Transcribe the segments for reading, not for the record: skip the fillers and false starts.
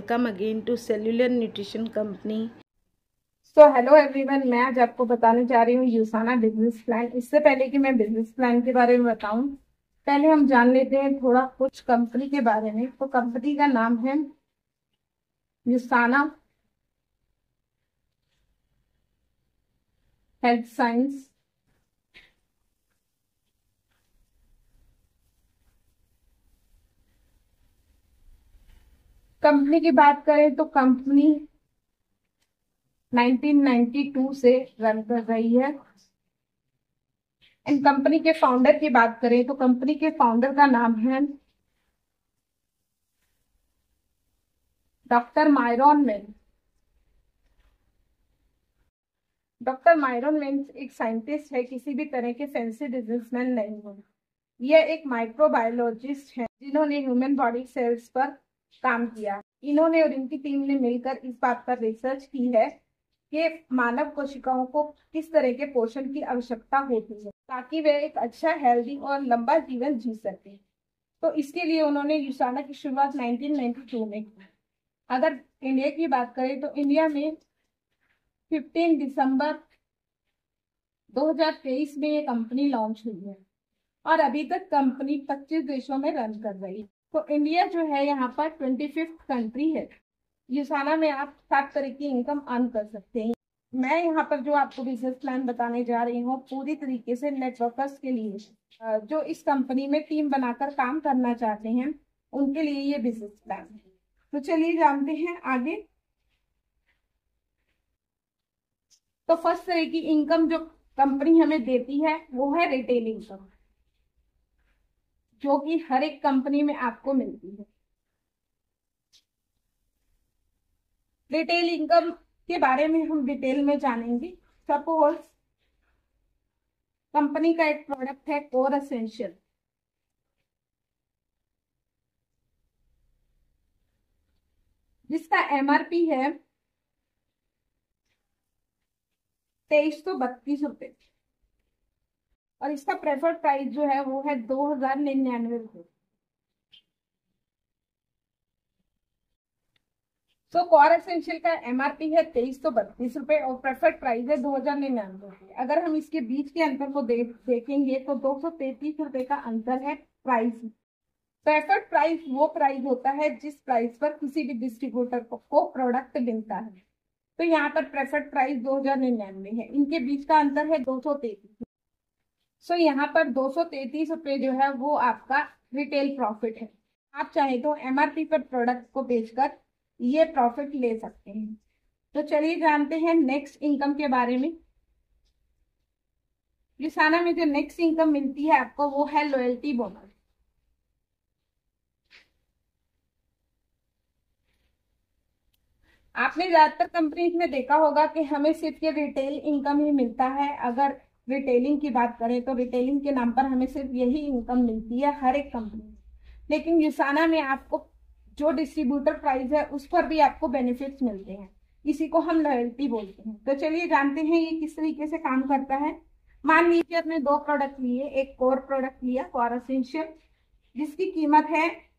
Welcome again to cellular nutrition company. So hello everyone, मैं आज आपको बताने जा रही हूँ यूसाना बिजनेस प्लान। इससे पहले कि मैं बिजनेस प्लान के बारे में बताऊं, पहले हम जान लेते हैं थोड़ा कुछ कंपनी के बारे में। तो कंपनी का नाम है यूसाना हेल्थ साइंस। कंपनी की बात करें तो कंपनी 1992 से रन कर रही है। एंड कंपनी के फाउंडर की बात करें तो कंपनी के फाउंडर का नाम है doctor Myron when. Doctor Myron when एक साइंटिस्ट है, किसी भी तरह के फैंसी बिजनेसमैन नहीं है। यह एक माइक्रोबायोलॉजिस्ट है जिन्होंने ह्यूमन बॉडी सेल्स पर काम किया। इन्होंने और इनकी टीम ने मिलकर इस बात पर रिसर्च की है कि मानव कोशिकाओं को किस तरह के पोषण की आवश्यकता होती है ताकि वे एक अच्छा, हेल्दी और लंबा जीवन जी सके। तो इसके लिए उन्होंने यूसाना की शुरुआत 1992 में की। अगर इंडिया की बात करें तो इंडिया में 15 दिसंबर 2023 में ये कंपनी लॉन्च हुई है और अभी तक कंपनी 25 देशों में रन कर रही है। तो इंडिया जो है यहाँ पर 25th कंट्री है। यूसाना में आप 7 तरह की इनकम अर्न कर सकते हैं। मैं यहाँ पर जो आपको बिजनेस प्लान बताने जा रही हूँ पूरी तरीके से नेटवर्कर्स के लिए, जो इस कंपनी में टीम बनाकर काम करना चाहते हैं उनके लिए ये बिजनेस प्लान है। तो चलिए जानते हैं आगे। तो फर्स्ट तरह की इनकम जो कंपनी हमें देती है वो है रिटेल इनकम, जो कि हर एक कंपनी में आपको मिलती है। रिटेल इनकम के बारे में हम डिटेल में जानेंगे। सपोज कंपनी का एक प्रोडक्ट है कोर एसेंशियल, जिसका एमआरपी है 2332 रुपए और इसका प्रेफर्ड प्राइस जो है वो है 2099 रुपए। तो कोर एसेंशियल का एमआरपी है 2332 रुपए और प्रेफर्ड प्राइस है 2099 रुपए। अगर हम इसके बीच के अंतर को देखेंगे तो 233 रुपए का अंतर है प्राइस। प्रेफर्ड प्राइस वो प्राइस होता है जिस प्राइस पर किसी भी डिस्ट्रीब्यूटर को प्रोडक्ट मिलता है। तो यहाँ पर प्रेफर्ड प्राइस 2099 है, इनके बीच का अंतर है 233। सो यहाँ पर 233 रुपए जो है वो आपका रिटेल प्रॉफिट है। आप चाहे तो एमआरपी पर प्रोडक्ट को बेचकर ये प्रॉफिट ले सकते हैं। तो चलिए जानते हैं नेक्स्ट इनकम के बारे में। यूसाना में जो नेक्स्ट इनकम मिलती है आपको वो है लॉयल्टी बोनस। आपने ज्यादातर कंपनीज में देखा होगा कि हमें सिर्फ ये रिटेल इनकम ही मिलता है। अगर रिटेलिंग की बात करें तो रिटेलिंग के नाम पर हमें सिर्फ यही इनकम मिलती है हर एक कंपनी में। लेकिन यूसाना में आपको जो डिस्ट्रीब्यूटर प्राइस है उस पर भी आपको बेनिफिट्स मिलते हैं, इसी को हम लॉयल्टी बोलते हैं। तो चलिए जानते हैं ये किस तरीके से काम करता है। मान लीजिए आपने 2 प्रोडक्ट लिए, एक कोर प्रोडक्ट लिया कोर एसेंशियल, जिसकी कीमत है,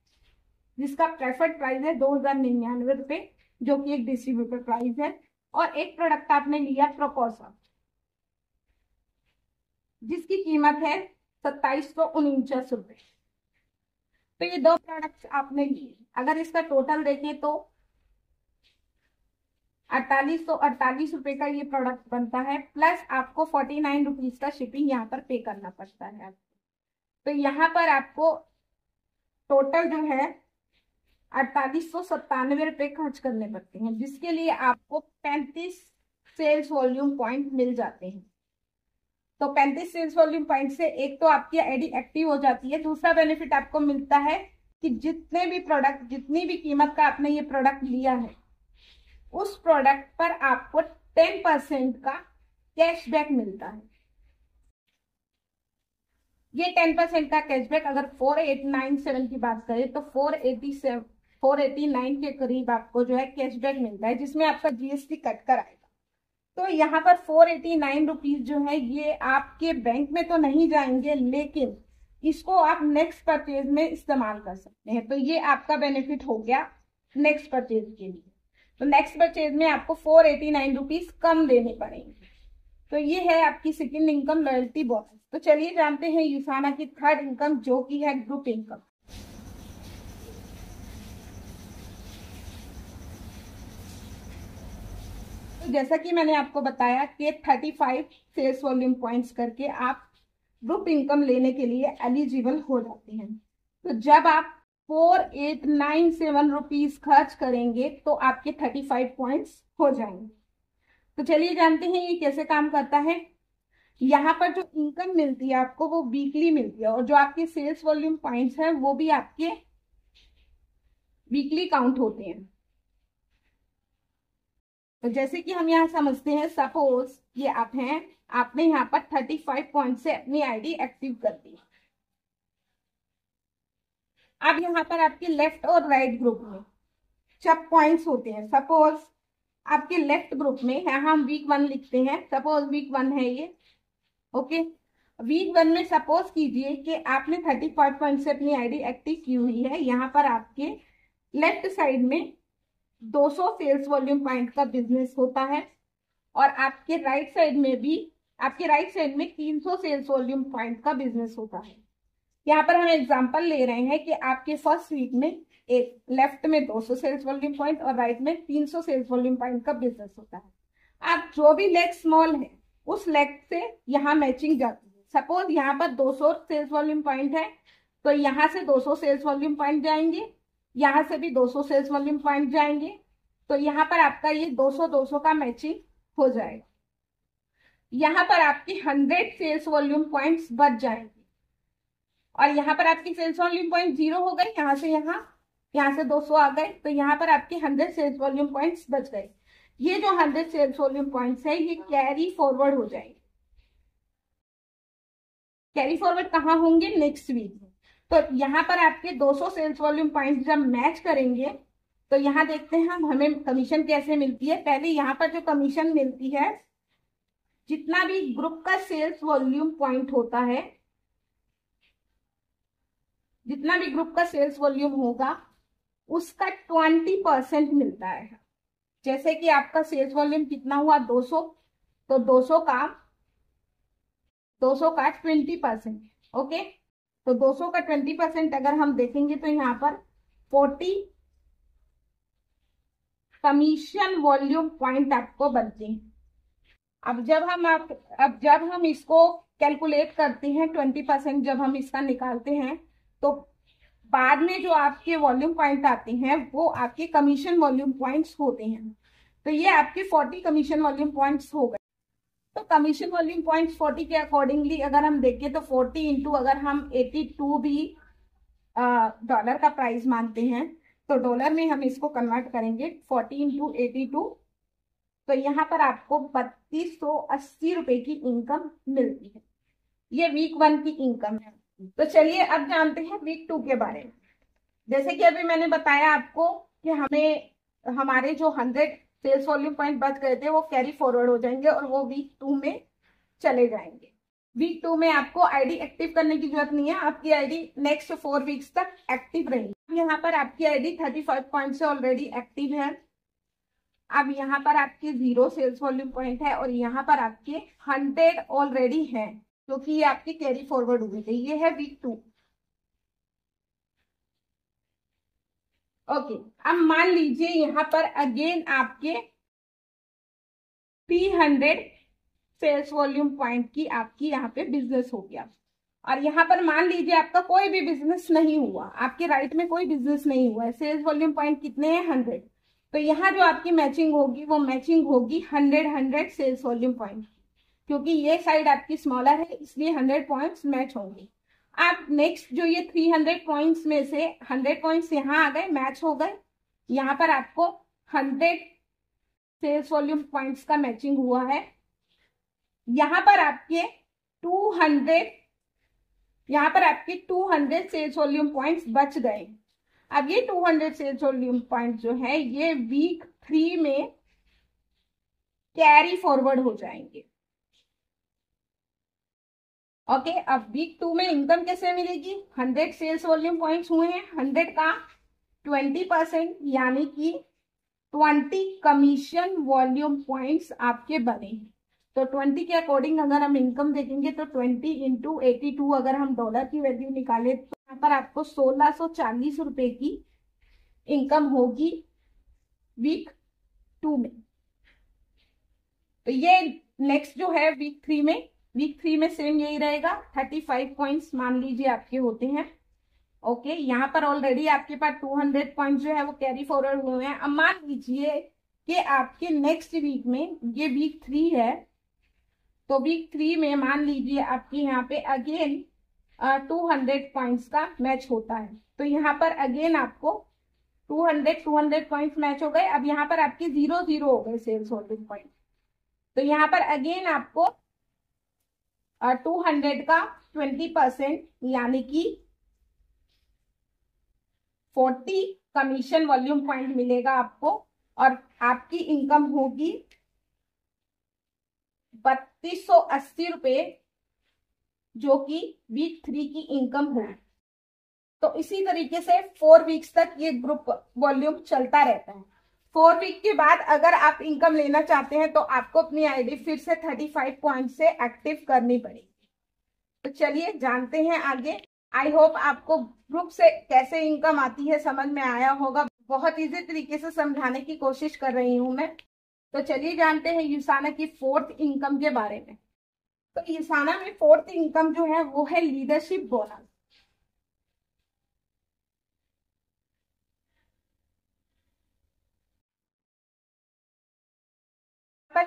जिसका प्रेफर्ड प्राइस है 2099 रुपए, जो कि एक डिस्ट्रीब्यूटर प्राइस है। और एक प्रोडक्ट आपने लिया प्रोपोसा, जिसकी कीमत है 2749 रुपए। तो ये 2 प्रोडक्ट्स आपने लिए। अगर इसका टोटल देखें तो 4848 रुपए का ये प्रोडक्ट बनता है, प्लस आपको 49 रुपीज का शिपिंग यहाँ पर पे करना पड़ता है आपको। तो यहाँ पर आपको टोटल जो है 4897 रुपए खर्च करने पड़ते हैं, जिसके लिए आपको 35 सेल्स वॉल्यूम पॉइंट मिल जाते हैं। तो 35 सेल्स वॉल्यूम पॉइंट से एक तो आपकी आईडी एक्टिव हो जाती है, दूसरा बेनिफिट आपको मिलता है कि जितने भी प्रोडक्ट, जितनी भी कीमत का आपने ये प्रोडक्ट लिया है उस प्रोडक्ट पर आपको 10% का कैशबैक मिलता है। ये 10% का कैशबैक अगर 4897 की बात करें तो 489 के करीब आपको जो है कैशबैक मिलता है, जिसमें आपका जीएसटी कट कर आएगा। तो यहाँ पर 489 रुपीज जो है ये आपके बैंक में तो नहीं जाएंगे, लेकिन इसको आप नेक्स्ट परचेज में इस्तेमाल कर सकते हैं। तो ये आपका बेनिफिट हो गया नेक्स्ट परचेज के लिए। तो नेक्स्ट परचेज में आपको 489 रुपीज कम देने पड़ेंगे। तो ये है आपकी सेकंड इनकम लॉयल्टी बोनस। तो चलिए जानते हैं यूसाना की थर्ड इनकम जो कि है ग्रुप इनकम। तो जैसा कि मैंने आपको बताया कि 35 सेल्स वॉल्यूम पॉइंट्स करके आप ग्रुप इनकम लेने के लिए एलिजिबल हो जाते हैं। तो जब आप 4897 रुपीज खर्च करेंगे तो आपके 35 पॉइंट्स हो जाएंगे। तो चलिए जानते हैं ये कैसे काम करता है। यहाँ पर जो इनकम मिलती है आपको वो वीकली मिलती है, और जो आपके सेल्स वॉल्यूम पॉइंट्स हैं वो भी आपके वीकली काउंट होते हैं। तो जैसे कि हम यहाँ समझते हैं, सपोज ये आप हैं, आपने यहाँ पर 35 पॉइंट से अपनी आईडी एक्टिव कर दी। अब यहाँ पर आपके लेफ्ट और राइट ग्रुप में जब पॉइंट्स होते हैं, सपोज आपके लेफ्ट ग्रुप में है, हम वीक 1 लिखते हैं, सपोज वीक 1 है ये, ओके। वीक 1 में सपोज कीजिए कि आपने 35 पॉइंट से अपनी आईडी एक्टिव की हुई है। यहाँ पर आपके लेफ्ट साइड में 200 सेल्स वॉल्यूम पॉइंट का बिजनेस होता है, और आपके राइट साइड में भी, आपके राइट साइड में 300 सेल्स वॉल्यूम पॉइंट का बिजनेस होता है। यहाँ पर हम एग्जांपल ले रहे हैं कि आपके फर्स्ट वीक में एक लेफ्ट में 200 सेल्स वॉल्यूम पॉइंट और राइट में 300 सेल्स वॉल्यूम पॉइंट का बिजनेस होता है। आप जो भी लेग स्मॉल है उस लेग से यहाँ मैचिंग जाती है। सपोज यहाँ पर 200 सेल्स वॉल्यूम पॉइंट है, तो यहाँ से 200 सेल्स वॉल्यूम पॉइंट जाएंगे, यहाँ से भी 200 सेल्स वॉल्यूम पॉइंट जाएंगे। तो यहाँ पर आपका ये 200-200 का मैचिंग हो जाएगा। यहाँ पर आपके 100 सेल्स वॉल्यूम पॉइंट्स बच जाएंगे, और यहाँ पर आपकी सेल्स वॉल्यूम पॉइंट 0 हो गए, यहाँ से 200 आ गए, तो यहाँ पर आपके 100 सेल्स वॉल्यूम पॉइंट्स बच गए। ये जो 100 सेल्स वॉल्यूम पॉइंट्स है ये कैरी फॉरवर्ड हो जाएंगे। कैरी फॉरवर्ड कहाँ होंगे? नेक्स्ट वीक में। तो यहाँ पर आपके 200 सेल्स वॉल्यूम पॉइंट जब मैच करेंगे तो यहाँ देखते हैं हम, हमें कमीशन कैसे मिलती है। पहले यहाँ पर जो कमीशन मिलती है, जितना भी ग्रुप का सेल्स वॉल्यूम पॉइंट होता है, जितना भी ग्रुप का सेल्स वॉल्यूम होगा उसका 20% मिलता है। जैसे कि आपका सेल्स वॉल्यूम कितना हुआ? 200, तो 200 का 20% ओके। तो 200 का 20% अगर हम देखेंगे तो यहाँ पर 40 कमीशन वॉल्यूम पॉइंट आपको बनते हैं। अब जब हम इसको कैलकुलेट करते हैं, 20% जब हम इसका निकालते हैं, तो बाद में जो आपके वॉल्यूम पॉइंट आते हैं वो आपके कमीशन वॉल्यूम पॉइंट्स होते हैं। तो ये आपके 40 कमीशन वॉल्यूम पॉइंट्स हो गए। तो कमीशन वॉल्यूम पॉइंट्स 40 के अकॉर्डिंगली अगर हम देखें तो 40 इंटू अगर हम 82 भी डॉलर का प्राइस मानते हैं, तो डॉलर में हम इसको कन्वर्ट करेंगे 40 इंटू 82, तो यहाँ पर आपको 3280 रुपए की इनकम मिलती है। ये वीक 1 की इनकम है। तो चलिए अब जानते हैं वीक 2 के बारे में। जैसे कि अभी मैंने बताया आपको कि हमारे जो 100 सेल्स वॉल्यूम पॉइंट बच गए थे वो कैरी फॉरवर्ड हो जाएंगे और वो वीक 2 में चले जाएंगे। वीक 2 में आपको आईडी एक्टिव करने की जरूरत नहीं है, आपकी आईडी नेक्स्ट 4 वीक्स तक एक्टिव रहेगी। यहाँ पर आपकी आईडी 35 पॉइंट से ऑलरेडी एक्टिव है। अब यहाँ पर आपके 0 सेल्स वॉल्यूम पॉइंट है और यहाँ पर आपके 100 ऑलरेडी है, क्योंकि ये आपकी कैरी फॉरवर्ड हुई थी। ये है वीक 2। ओके, अब मान लीजिए यहाँ पर अगेन आपके 300 सेल्स वॉल्यूम पॉइंट की आपकी यहाँ पे बिजनेस हो गया, और यहाँ पर मान लीजिए आपका कोई भी बिजनेस नहीं हुआ, आपके राइट में कोई बिजनेस नहीं हुआ है, सेल्स वॉल्यूम पॉइंट कितने हैं? 100। तो यहाँ जो आपकी मैचिंग होगी वो मैचिंग होगी 100 सेल्स वॉल्यूम पॉइंट, क्योंकि ये साइड आपकी स्मॉलर है इसलिए 100 पॉइंट्स मैच होंगे। आप नेक्स्ट जो ये 300 पॉइंट्स में से 100 पॉइंट्स यहाँ आ गए, मैच हो गए, यहाँ पर आपको 100 सेल्स वॉल्यूम पॉइंट्स का मैचिंग हुआ है। यहाँ पर आपके 200 सेल्स वॉल्यूम पॉइंट्स बच गए। अब ये 200 सेल्स वॉल्यूम पॉइंट जो है ये वीक 3 में कैरी फॉरवर्ड हो जाएंगे। ओके, अब वीक 2 में इनकम कैसे मिलेगी? 100 सेल्स वॉल्यूम पॉइंट्स हुए हैं, 100 का 20%, यानी कि 20 कमीशन वॉल्यूम पॉइंट्स आपके बने। तो 20 के अकॉर्डिंग अगर हम इनकम देखेंगे तो 20 इंटू 82 अगर हम डॉलर की वैल्यू निकाले तो यहाँ पर आपको 1640 रुपए की इनकम होगी वीक 2 में। तो ये नेक्स्ट जो है वीक थ्री में सेम यही रहेगा। 35 पॉइंट्स मान लीजिए आपके होते हैं। ओके, यहाँ पर ऑलरेडी आपके पास 200 पॉइंट जो है वो कैरी फॉरवर्ड हुए हैं। अब मान लीजिए कि आपके नेक्स्ट वीक में, ये वीक 3 है, तो वीक 3 में मान लीजिए आपके यहाँ पे अगेन 200 पॉइंट्स का मैच होता है। तो यहाँ पर अगेन आपको 200 पॉइंट्स मैच हो गए। अब यहाँ पर आपके 0 हो गए सेल्स होल्डिंग पॉइंट। तो यहाँ पर अगेन आपको 200 का 20% यानी कि 40 कमीशन वॉल्यूम पॉइंट मिलेगा आपको, और आपकी इनकम होगी 3280 रुपए, जो कि वीक 3 की इनकम होगी। तो इसी तरीके से 4 वीक्स तक ये ग्रुप वॉल्यूम चलता रहता है। 4 वीक के बाद अगर आप इनकम लेना चाहते हैं तो आपको अपनी आईडी फिर से 35 पॉइंट से एक्टिव करनी पड़ेगी। तो चलिए जानते हैं आगे। आई होप आपको ग्रुप से कैसे इनकम आती है समझ में आया होगा। बहुत इजी तरीके से समझाने की कोशिश कर रही हूं मैं। तो चलिए जानते हैं यूसाना की 4th इनकम के बारे में। तो यूसाना में 4th इनकम जो है वो है लीडरशिप बोनस।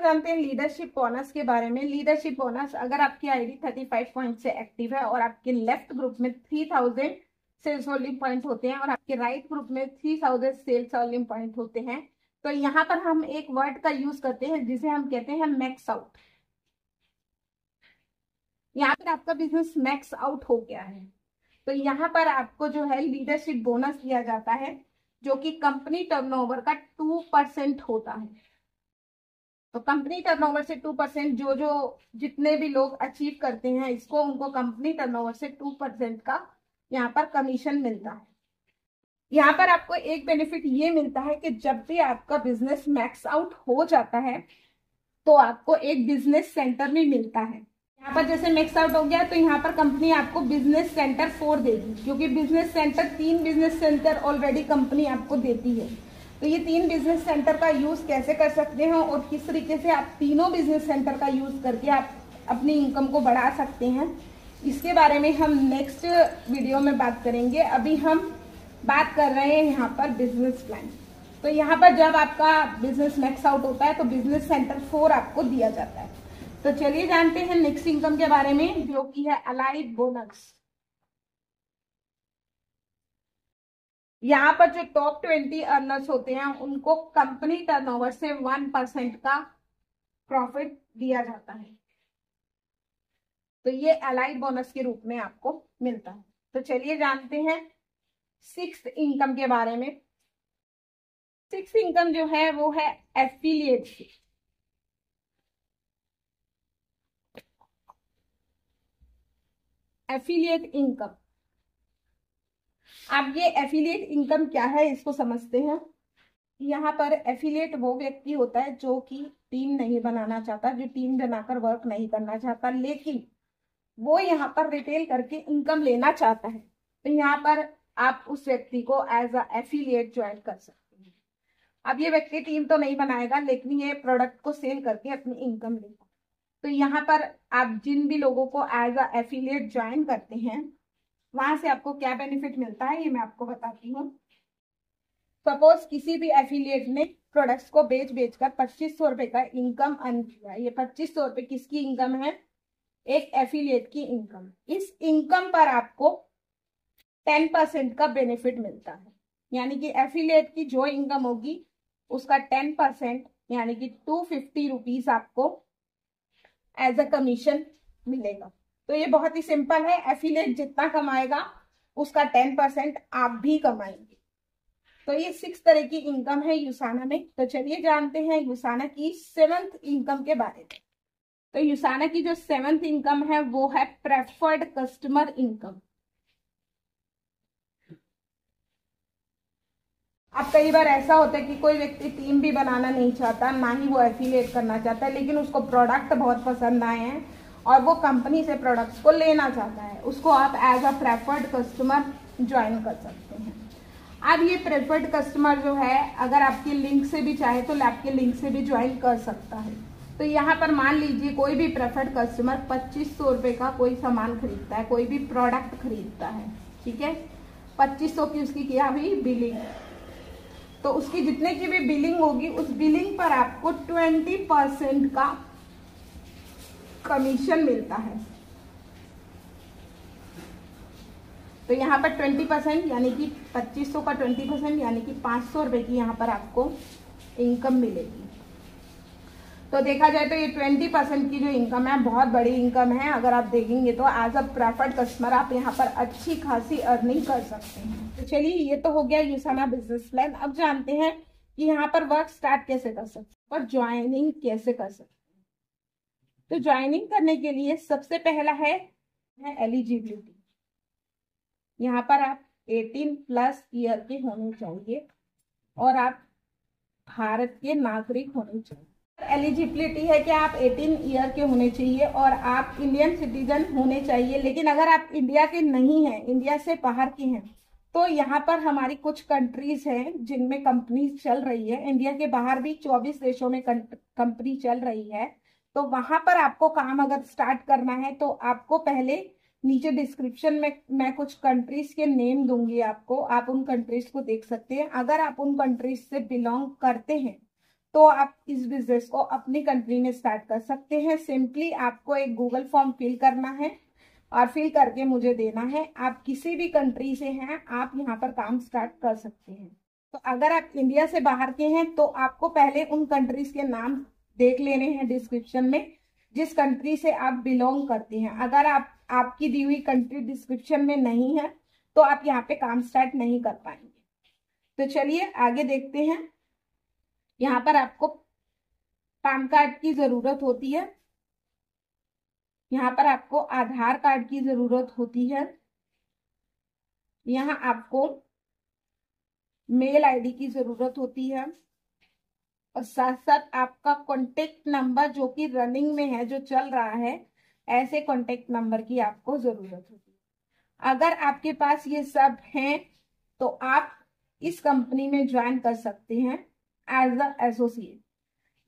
जानते हैं लीडरशिप बोनस के बारे में। लीडरशिप बोनस, अगर आपकी आईडी 35 पॉइंट से एक्टिव है और आपके लेफ्ट ग्रुप में 3000 सेल्स वॉल्यूम पॉइंट होते हैं और आपके राइट ग्रुप में 3000 सेल्स वॉल्यूम पॉइंट होते हैं, तो यहाँ पर हम एक वर्ड का यूज करते हैं जिसे हम कहते हैं मैक्स आउट। यहाँ पर आपका बिजनेस मैक्स आउट हो गया है, तो यहाँ पर आपको जो है लीडरशिप बोनस दिया जाता है, जो कि कंपनी टर्नओवर का 2% होता है। तो कंपनी टर्नओवर से 2%, जो जितने भी लोग अचीव करते हैं इसको, उनको कंपनी टर्नओवर से 2% का यहाँ पर कमीशन मिलता है। यहाँ पर आपको एक बेनिफिट ये मिलता है कि जब भी आपका बिजनेस मैक्स आउट हो जाता है तो आपको एक बिजनेस सेंटर भी मिलता है। यहाँ पर जैसे मैक्स आउट हो गया तो यहाँ पर कंपनी आपको बिजनेस सेंटर 4 देगी, क्योंकि business centre 3 business centre already company आपको देती है। तो ये 3 बिजनेस सेंटर का यूज कैसे कर सकते हैं और किस तरीके से आप तीनों बिजनेस सेंटर का यूज करके आप अपनी इनकम को बढ़ा सकते हैं, इसके बारे में हम नेक्स्ट वीडियो में बात करेंगे। अभी हम बात कर रहे हैं यहाँ पर बिजनेस प्लान। तो यहाँ पर जब आपका बिजनेस मैक्स आउट होता है तो बिजनेस सेंटर 4 आपको दिया जाता है। तो चलिए जानते हैं नेक्स्ट इनकम के बारे में, जो कि है अलाइड बोनस। यहाँ पर जो टॉप 20 अर्नर्स होते हैं उनको कंपनी टर्नओवर से 1% का प्रॉफिट दिया जाता है। तो ये अलाइड बोनस के रूप में आपको मिलता है। तो चलिए जानते हैं 6th इनकम के बारे में। 6th इनकम जो है वो है एफिलिएट से। एफिलिएट इनकम, अब ये एफिलिएट इनकम क्या है इसको समझते हैं। यहाँ पर एफिलिएट वो व्यक्ति होता है जो कि टीम नहीं बनाना चाहता, जो टीम बनाकर वर्क नहीं करना चाहता, लेकिन वो यहाँ पर रिटेल करके इनकम लेना चाहता है। तो यहाँ पर आप उस व्यक्ति को एज अ एफिलिएट ज्वाइन कर सकते हैं। अब ये व्यक्ति टीम तो नहीं बनाएगा, लेकिन ये प्रोडक्ट को सेल करके अपनी इनकम लेगा। तो यहाँ पर आप जिन भी लोगों को एज अ एफिलिएट ज्वाइन करते हैं वहां से आपको क्या बेनिफिट मिलता है ये मैं आपको बताती हूँ। सपोज किसी भी एफिलिएट ने प्रोडक्ट्स को बेच कर 2500 रुपए का इनकम अर्न किया। ये 2500 रुपए किसकी इनकम है? एक एफिलिएट की इनकम। इस इनकम पर आपको 10% का बेनिफिट मिलता है, यानी कि एफिलिएट की जो इनकम होगी उसका 10% यानी कि 250 रुपीज आपको एज अ कमीशन मिलेगा। तो ये बहुत ही सिंपल है, एफिलिएट जितना कमाएगा उसका 10% आप भी कमाएंगे। तो ये 6 तरह की इनकम है यूसाना में। तो चलिए जानते हैं यूसाना की 7th इनकम के बारे में। तो यूसाना की जो 7th इनकम है वो है प्रेफर्ड कस्टमर इनकम। अब कई बार ऐसा होता है कि कोई व्यक्ति टीम भी बनाना नहीं चाहता, ना ही वो एफिलिएट करना चाहता है, लेकिन उसको प्रोडक्ट बहुत पसंद आए हैं और वो कंपनी से प्रोडक्ट्स को लेना चाहता है, उसको आप as a preferred customer join कर सकते हैं। अब ये प्रेफर्ड कस्टमर जो है, अगर आपकी लिंक से भी चाहे तो आपके लिंक से भी ज्वाइन कर सकता है। तो यहाँ पर मान लीजिए कोई भी प्रेफर्ड कस्टमर 2500 रुपये का कोई सामान खरीदता है, कोई भी प्रोडक्ट खरीदता है, ठीक है, 2500 की उसकी क्या हुई बिलिंग, तो उसकी जितने की भी बिलिंग होगी उस बिलिंग पर आपको 20% का कमीशन मिलता है। तो यहाँ पर 20% यानी कि 2500 का 20% यानी कि 500 रुपये की यहाँ पर आपको इनकम मिलेगी। तो देखा जाए तो ये 20% की जो इनकम है बहुत बड़ी इनकम है। अगर आप देखेंगे तो एज अ प्रेफर्ड कस्टमर आप यहाँ पर अच्छी खासी अर्निंग कर सकते हैं। तो चलिए, ये तो हो गया यूसाना बिजनेस प्लान। अब जानते हैं कि यहाँ पर वर्क स्टार्ट कैसे कर सकते हैं और ज्वाइनिंग कैसे कर सकते हैं। तो ज्वाइनिंग करने के लिए सबसे पहला है एलिजिबिलिटी। यहाँ पर आप 18+ ईयर के होने चाहिए और आप भारत के नागरिक होने चाहिए। एलिजिबिलिटी है कि आप 18 ईयर के होने चाहिए और आप इंडियन सिटीजन होने चाहिए। लेकिन अगर आप इंडिया के नहीं हैं, इंडिया से बाहर के हैं, तो यहाँ पर हमारी कुछ कंट्रीज हैं जिनमें कंपनी चल रही है। इंडिया के बाहर भी 24 देशों में कंपनी चल रही है। तो वहां पर आपको काम अगर स्टार्ट करना है तो आपको पहले नीचे डिस्क्रिप्शन में मैं कुछ कंट्रीज के नेम दूंगी आपको, आप उन कंट्रीज को देख सकते हैं। अगर आप उन कंट्रीज से बिलोंग करते हैं तो आप इस बिजनेस को अपनी कंट्री में स्टार्ट कर सकते हैं। सिंपली आपको एक गूगल फॉर्म फिल करना है और फिल करके मुझे देना है। आप किसी भी कंट्री से हैं, आप यहाँ पर काम स्टार्ट कर सकते हैं। तो अगर आप इंडिया से बाहर के हैं तो आपको पहले उन कंट्रीज के नाम देख लेने हैं डिस्क्रिप्शन में, जिस कंट्री से आप बिलोंग करते हैं। अगर आपकी दी हुई कंट्री डिस्क्रिप्शन में नहीं है तो आप यहाँ पे काम स्टार्ट नहीं कर पाएंगे। तो चलिए आगे देखते हैं। यहाँ पर आपको पैन कार्ड की जरूरत होती है, यहाँ पर आपको आधार कार्ड की जरूरत होती है, यहाँ आपको मेल आईडी की जरूरत होती है और साथ साथ आपका कॉन्टेक्ट नंबर जो कि रनिंग में है, जो चल रहा है, ऐसे कॉन्टेक्ट नंबर की आपको जरूरत होती है। अगर आपके पास ये सब हैं तो आप इस कंपनी में ज्वाइन कर सकते हैं as a associate.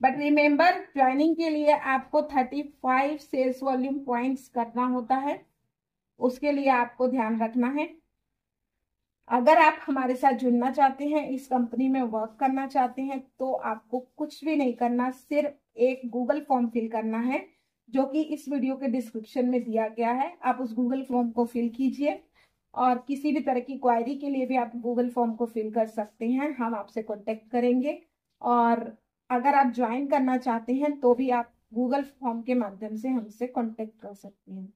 But remember, joining के लिए आपको 35 सेल्स वॉल्यूम पॉइंट्स करना होता है, उसके लिए आपको ध्यान रखना है। अगर आप हमारे साथ जुड़ना चाहते हैं, इस कंपनी में वर्क करना चाहते हैं, तो आपको कुछ भी नहीं करना, सिर्फ एक गूगल फॉर्म फिल करना है जो कि इस वीडियो के डिस्क्रिप्शन में दिया गया है। आप उस गूगल फॉर्म को फिल कीजिए और किसी भी तरह की क्वायरी के लिए भी आप गूगल फॉर्म को फिल कर सकते हैं, हम आपसे कॉन्टेक्ट करेंगे। और अगर आप ज्वाइन करना चाहते हैं तो भी आप गूगल फॉर्म के माध्यम से हमसे कांटेक्ट कर सकते हैं।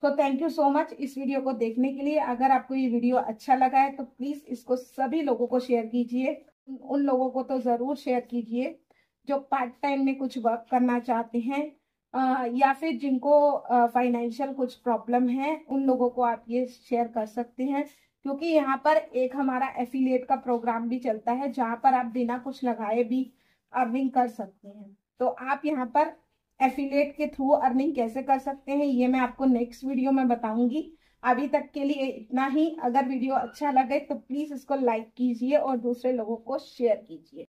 तो थैंक यू सो मच इस वीडियो को देखने के लिए। अगर आपको ये वीडियो अच्छा लगा है तो प्लीज इसको सभी लोगों को शेयर कीजिए। उन लोगों को तो जरूर शेयर कीजिए जो पार्ट टाइम में कुछ वर्क करना चाहते हैं या फिर जिनको फाइनेंशियल कुछ प्रॉब्लम है, उन लोगों को आप ये शेयर कर सकते हैं। क्योंकि यहाँ पर एक हमारा एफिलिएट का प्रोग्राम भी चलता है जहाँ पर आप बिना कुछ लगाए भी अर्निंग कर सकते हैं। तो आप यहाँ पर एफिलिएट के थ्रू अर्निंग कैसे कर सकते हैं ये मैं आपको नेक्स्ट वीडियो में बताऊंगी। अभी तक के लिए इतना ही। अगर वीडियो अच्छा लगे तो प्लीज इसको लाइक कीजिए और दूसरे लोगों को शेयर कीजिए।